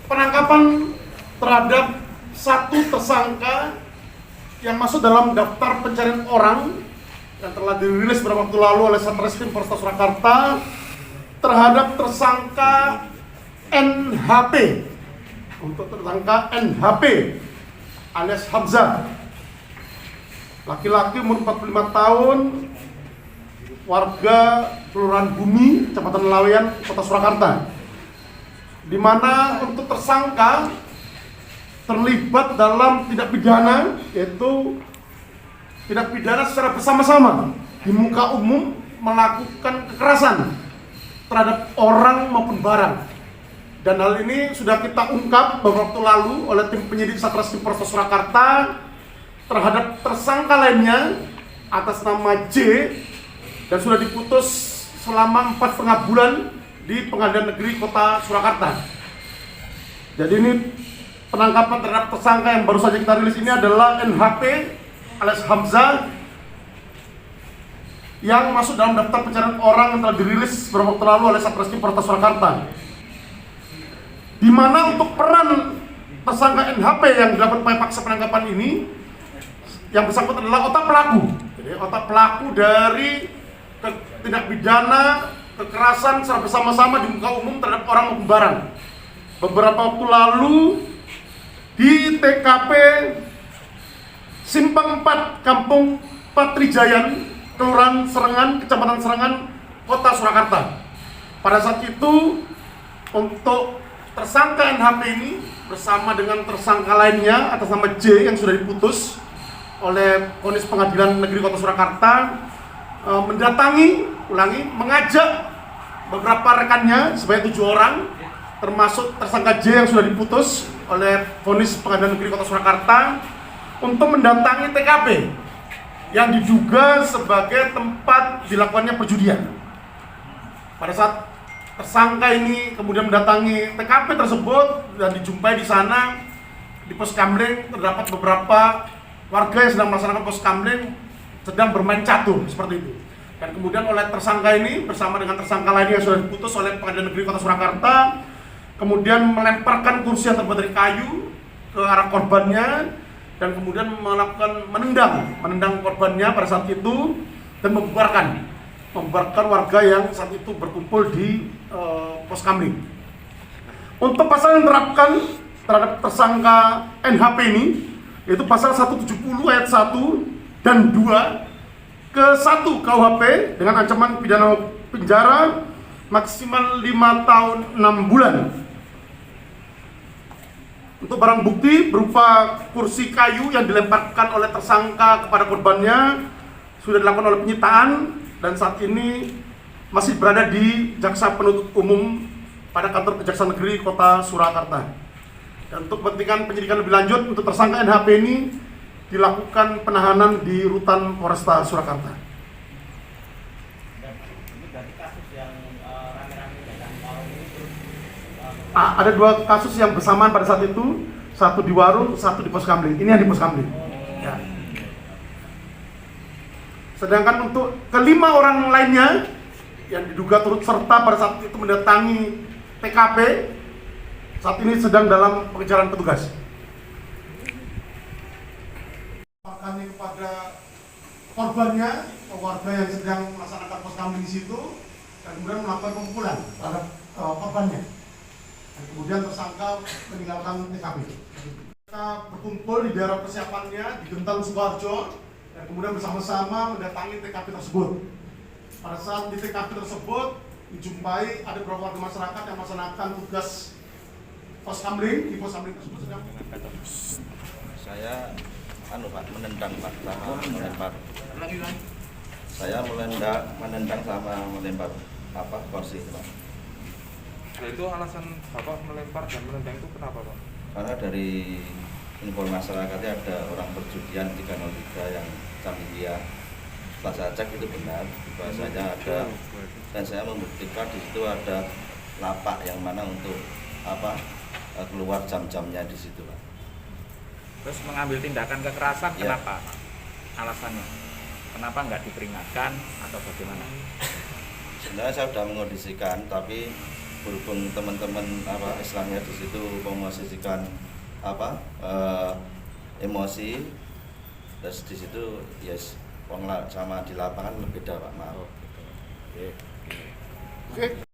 penangkapan terhadap satu tersangka yang masuk dalam daftar pencarian orang yang telah dirilis beberapa waktu lalu oleh Satreskrim Polresta Surakarta terhadap tersangka NHP. Untuk tersangka NHP alias Hamzah, laki-laki umur 45 tahun, warga Kelurahan Bumi, Kecamatan Laweyan, Kota Surakarta, di mana untuk tersangka terlibat dalam tindak pidana, yaitu tindak pidana secara bersama-sama di muka umum melakukan kekerasan terhadap orang maupun barang. Dan hal ini sudah kita ungkap beberapa waktu lalu oleh tim penyidik Satreskrim Polresta Surakarta terhadap tersangka lainnya atas nama J, dan sudah diputus selama 4,5 bulan di Pengadilan Negeri Kota Surakarta. Jadi ini penangkapan terhadap tersangka yang baru saja kita rilis ini adalah NHP alias Hamzah yang masuk dalam daftar pencarian orang yang telah dirilis beberapa waktu lalu oleh Satreskrim Polresta Surakarta. Di mana untuk peran tersangka NHP yang dilakukan upaya paksa penangkapan ini, yang bersangkutan adalah otak pelaku. Jadi otak pelaku dari tindak pidana kekerasan secara bersama-sama di muka umum terhadap orang maupun barang. Beberapa waktu lalu di TKP Simpang 4 Kampung Patrijayan, Kelurahan Serengan, Kecamatan Serengan, Kota Surakarta. Pada saat itu untuk tersangka NHP ini bersama dengan tersangka lainnya atas nama J yang sudah diputus oleh vonis Pengadilan Negeri Kota Surakarta mengajak beberapa rekannya sebanyak 7 orang, termasuk tersangka J yang sudah diputus oleh vonis Pengadilan Negeri Kota Surakarta untuk mendatangi TKP yang diduga sebagai tempat dilakukannya perjudian. Pada saat tersangka ini kemudian mendatangi TKP tersebut dan dijumpai di sana di pos kamling terdapat beberapa warga yang sedang melaksanakan pos kamling sedang bermain catur seperti itu. Dan kemudian oleh tersangka ini bersama dengan tersangka lainnya yang sudah diputus oleh Pengadilan Negeri Kota Surakarta kemudian melemparkan kursi yang terbuat dari kayu ke arah korbannya dan kemudian melakukan menendang korbannya pada saat itu dan membubarkan warga yang saat itu berkumpul di pos kamling. Untuk pasal yang diterapkan terhadap tersangka NHP ini yaitu pasal 170 ayat 1 dan 2 ke 1 KUHP dengan ancaman pidana penjara maksimal 5 tahun 6 bulan. Untuk barang bukti berupa kursi kayu yang dilemparkan oleh tersangka kepada korbannya sudah dilakukan oleh penyitaan dan saat ini masih berada di Jaksa Penuntut Umum pada kantor Kejaksaan Negeri Kota Surakarta. Dan untuk kepentingan penyidikan lebih lanjut untuk tersangka NHP ini dilakukan penahanan di Rutan Polresta Surakarta. Ada 2 kasus yang bersamaan pada saat itu, satu di warung, satu di pos kamling. Ini yang di pos kamling. Ya. Sedangkan untuk kelima orang lainnya yang diduga turut serta pada saat itu mendatangi TKP, saat ini sedang dalam pengejaran petugas. Kami kepada korbannya, warga yang sedang melaksanakan pos kamling di situ, dan kemudian melakukan pengumpulan terhadap korbannya. Dan kemudian tersangka meninggalkan TKP. Kita berkumpul di daerah persiapannya di Gentang Sukoharjo dan kemudian bersama-sama mendatangi TKP tersebut. Pada saat di TKP tersebut dijumpai ada beberapa warga masyarakat yang melaksanakan tugas pos kamling. Di pos kamling tersebut sedang saya Pak menendang Pak sama melempar. Saya menendang sama melempar kursi Pak. Nah, itu alasan Bapak melempar dan menendang itu kenapa Pak? Karena dari informasi masyarakatnya ada orang perjudian 303 yang Cambia. Setelah saya cek itu benar, bahasanya ada, dan saya membuktikan di situ ada lapak yang mana untuk keluar jam-jamnya di situ Pak. Terus mengambil tindakan kekerasan, Ya. kenapa alasannya? Kenapa nggak diperingatkan atau bagaimana? Sebenarnya saya sudah mengondisikan, tapi berhubung teman-teman apa istilahnya di situ memosisikan apa emosi, terus di situ yes sama di lapangan beda Pak, maaf. Oh, gitu. Oke. Oke.